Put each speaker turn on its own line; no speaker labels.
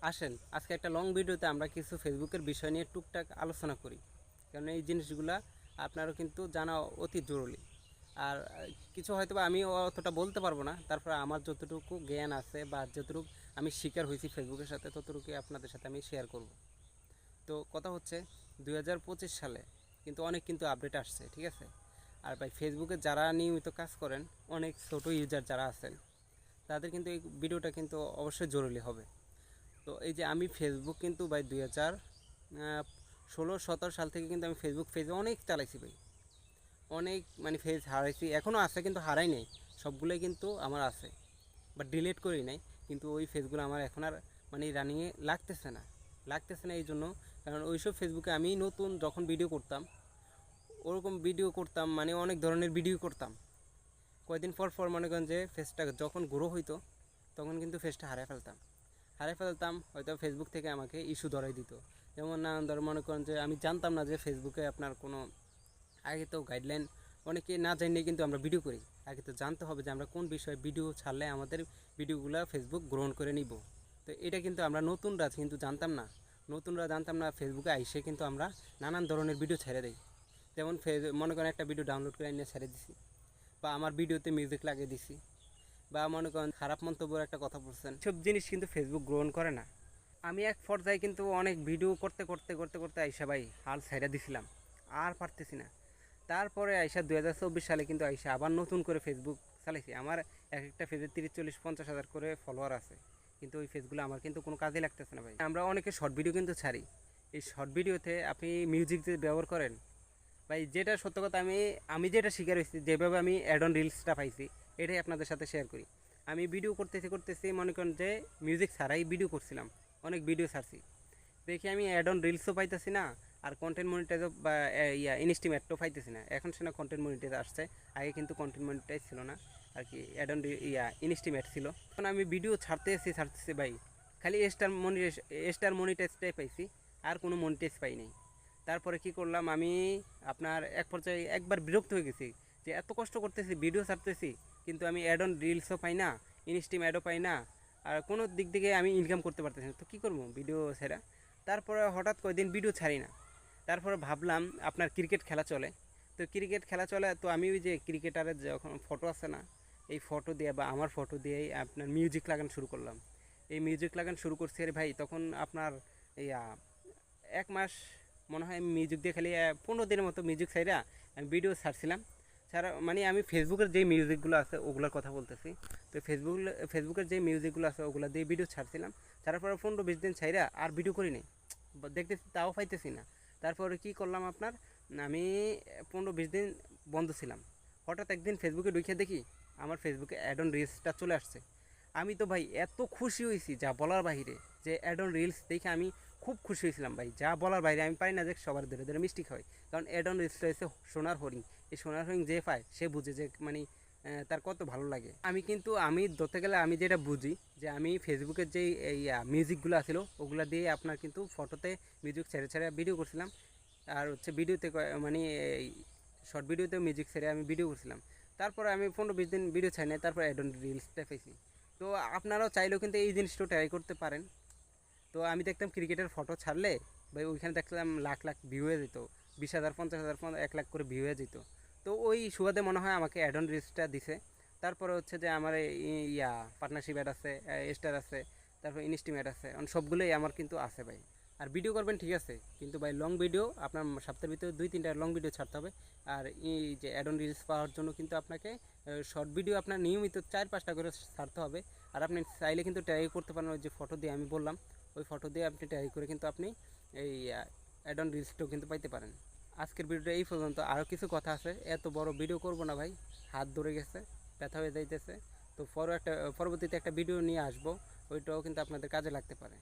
আসেন আজকে একটা লং ভিডিওতে আমরা কিছু ফেসবুকের বিষয় নিয়ে টুকটাক আলোচনা করি, কারণ এই জিনিসগুলা আপনারও কিন্তু জানা অতি জরুরি। আর কিছু হয়তো বা আমি অতটা বলতে পারবো না, তারপরে আমার যতটুকু জ্ঞান আছে বা যতটুকু আমি শিকার হয়েছি ফেসবুকের সাথে ততটুকুই আপনাদের সাথে আমি শেয়ার করব। তো কথা হচ্ছে 2025 সালে কিন্তু অনেক কিন্তু আপডেট আসছে, ঠিক আছে? আর ভাই ফেসবুকে যারা নিয়মিত কাজ করেন, অনেক ছোটো ইউজার যারা আছেন, তাদের কিন্তু এই ভিডিওটা কিন্তু অবশ্যই জরুরি হবে। তো এই যে আমি ফেসবুক কিন্তু ভাই 2016-17 সাল থেকে কিন্তু আমি ফেসবুক পেজে অনেক চালাইছি ভাই, অনেক মানে পেজ হারাইছি, এখনও আছে কিন্তু হারাই নাই, সবগুলোই কিন্তু আমার আছে, বাট ডিলিট করি নাই। কিন্তু ওই পেজগুলো আমার এখন আর মানে রানিংয়ে লাগতেছে না এই জন্য, কারণ ওইসব ফেসবুকে আমি নতুন যখন ভিডিও করতাম, ওরকম ভিডিও করতাম মানে অনেক ধরনের ভিডিও করতাম, কয়েকদিন পর পর মনে করেন যে ফেসটা যখন গ্রো হইতো তখন কিন্তু ফেসটা হারাই ফেলতাম হয়তো ফেসবুক থেকে আমাকে ইস্যু ধরাই দিত। যেমন নানান ধর মনে করেন যে আমি জানতাম না যে ফেসবুকে আপনার কোনো আগে তো গাইডলাইন অনেকে না জানিয়ে কিন্তু আমরা ভিডিও করি। আগে তো জানতে হবে যে আমরা কোন বিষয়ে ভিডিও ছাড়লে আমাদের ভিডিওগুলো ফেসবুক গ্রহণ করে নিব। তো এটা কিন্তু আমরা নতুনরা জানতাম না ফেসবুকে আইসে কিন্তু আমরা নানান ধরনের ভিডিও ছেড়ে দিই। যেমন মনে করেন একটা ভিডিও ডাউনলোড করে নিয়ে ছেড়ে দিছি, বা আমার ভিডিওতে মিউজিক লাগিয়ে দিছি, বা মনে করেন খারাপ মন্তব্যের একটা কথা বলছেন, সব জিনিস কিন্তু ফেসবুক গ্রহণ করে না। আমি এক পর্যায়ে কিন্তু অনেক ভিডিও করতে আইসা ভাই হাল ছাইড়া দিছিলাম, আর পারতেছি না। তারপরে আইসা 2024 সালে কিন্তু আইসা আবার নতুন করে ফেসবুক চালাইছি। আমার এক একটা পেজে 30, 40, 50 হাজার করে ফলোয়ার আছে, কিন্তু ওই পেজগুলো আমার কিন্তু কোনো কাজে লাগতেছে না ভাই। আমরা অনেকে শর্ট ভিডিও কিন্তু ছাড়ি, এই শর্ট ভিডিওতে আপনি মিউজিক যে ব্যবহার করেন ভাই, যেটা সত্য কথা, আমি যেটা শিকার হয়েছি, যেভাবে আমি অ্যাড অন রিলসটা পাইছি এটাই আপনাদের সাথে শেয়ার করি। আমি ভিডিও করতেছি মনে করেন যে মিউজিক ছাড়াই ভিডিও করছিলাম, অনেক ভিডিও ছাড়ছি, দেখি আমি অ্যাড অন রিলসও পাইতেছি না, আর কন্টেন্ট মনিটাইজও বা ইনস্টিমেটও পাইতেছি না। এখন সেনা কন্টেন্ট মনিটাইজ আসছে, আগে কিন্তু কন্টেন্ট মনিটাইজ ছিল না আর কি, অ্যাড অন ইনস্টিমেট ছিল। এখন আমি ভিডিও ছাড়তেছি ভাই, খালি স্টার মনিটাইজটাই পাইছি, আর কোনো মনিটাইজ পাই নাই। তারপরে কি করলাম আমি, আপনার এক পর্যায়ে একবার বিরক্ত হয়ে গেছি যে এত কষ্ট করতেছি, ভিডিও ছাড়তেছি, কিন্তু আমি অ্যাড অন রিলসও পাই না, ইনস্টিম অ্যাডও পাই না, আর কোনো দিক থেকে আমি ইনকাম করতে পারতেছি না। তো কী করবো ভিডিও ছেড়া। তারপরে হঠাৎ কয়েকদিন ভিডিও ছাড়ি না, তারপরে ভাবলাম আপনার ক্রিকেট খেলা চলে, তো ক্রিকেট খেলা চলে, তো আমি ওই যে ক্রিকেটারের যখন ফটো আছে না, এই ফটো দিয়ে বা আমার ফটো দিয়েই আপনার মিউজিক লাগানো শুরু করলাম। এই মিউজিক লাগানো শুরু করছি আরে ভাই, তখন আপনার এই 1 মাস মনে হয় আমি মিউজিক দিয়ে খালি 15 দিনের মতো মিউজিক ছাইরা আমি ভিডিও ছাড়ছিলাম। ছাড়া মানে আমি ফেসবুকের যে মিউজিকগুলো আছে ওগুলোর কথা বলতেছি। তো ফেসবুকের যে মিউজিকগুলো আছে ওগুলো দিয়ে ভিডিও ছাড়ছিলাম, ছাড়ার পরে 15-20 দিন ছাইরা আর ভিডিও করি নাই, দেখতেছি তাও পাইতেছি না। তারপরে কি করলাম আপনার, আমি 15-20 দিন বন্ধ ছিলাম, হঠাৎ একদিন ফেসবুকে ঢুকে দেখি আমার ফেসবুকে অ্যাড অন রিলসটা চলে আসছে। আমি তো ভাই এত খুশি হয়েছি যা বলার বাহিরে, যে অ্যাড অন রিলস দেখে আমি খুব খুশি হয়েছিলাম ভাই, যা বলার বাইরে। আমি পারি না যে সবার ধরে ধরে মিস্টেক হয়, কারণ অ্যাড অন রিলসটা হচ্ছে সোনার হরিণ। এই সোনার হরিণ যে পায় সে বুঝে যে মানে তার কত ভালো লাগে। আমি ধরতে গেলে আমি যেটা বুঝি, যে আমি ফেসবুকের যেই এই মিউজিকগুলো আছিল ওগুলো দিয়ে আপনার কিন্তু ফটোতে মিউজিক ছেড়ে ছেড়ে ভিডিও করছিলাম, আর হচ্ছে ভিডিওতে মানে এই শর্ট ভিডিওতেও মিউজিক ছেড়ে আমি ভিডিও করছিলাম। তারপরে আমি 15-20 দিন ভিডিও ছাই নাই, তারপর অ্যাড অন রিলসটা পেয়েছি। তো আপনারাও চাইলেও কিন্তু এই জিনিসটা ট্রাই করতে পারেন। তো আমি দেখতাম ক্রিকেটের ফটো ছাড়লে ভাই ওইখানে দেখলাম লাখ লাখ ভিউ হয়ে যেত, 20,000, 50,000, 1 লাখ করে ভিউ হয়ে যেত। তো ওই সুবাদে মনে হয় আমাকে অ্যাড অন রিলসটা দিছে। তারপরে হচ্ছে যে আমার পার্টনারশিপ অ্যাড আছে, স্টার আছে, তারপর ইনস্টিম অ্যাড আছে, সবগুলোই আমার কিন্তু আছে ভাই। আর ভিডিও করবেন ঠিক আছে, কিন্তু ভাই লং ভিডিও আপনার সপ্তাহের ভিতরে 2-3টা লং ভিডিও ছাড়তে হবে। আর এই যে অ্যাড অন রিলস পাওয়ার জন্য কিন্তু আপনাকে শর্ট ভিডিও আপনার নিয়মিত 4-5টা করে ছাড়তে হবে। আর আপনি চাইলে কিন্তু ট্রাই করতে পারেন, ওই যে ফটো দিয়ে আমি বললাম ওই ফটো দিয়ে আপনি ট্রাই করে কিন্তু আপনি এই অ্যাড অন রিলসটাও কিন্তু পাইতে পারেন। আজকের ভিডিওটা এই পর্যন্ত, আরও কিছু কথা আছে, এত বড় ভিডিও করব না ভাই, হাত ধরে গেছে, ব্যথা হয়ে যাইতেছে। তো পরবর্তীতে একটা ভিডিও নিয়ে আসবো, ওইটাও কিন্তু আপনাদের কাজে লাগতে পারে।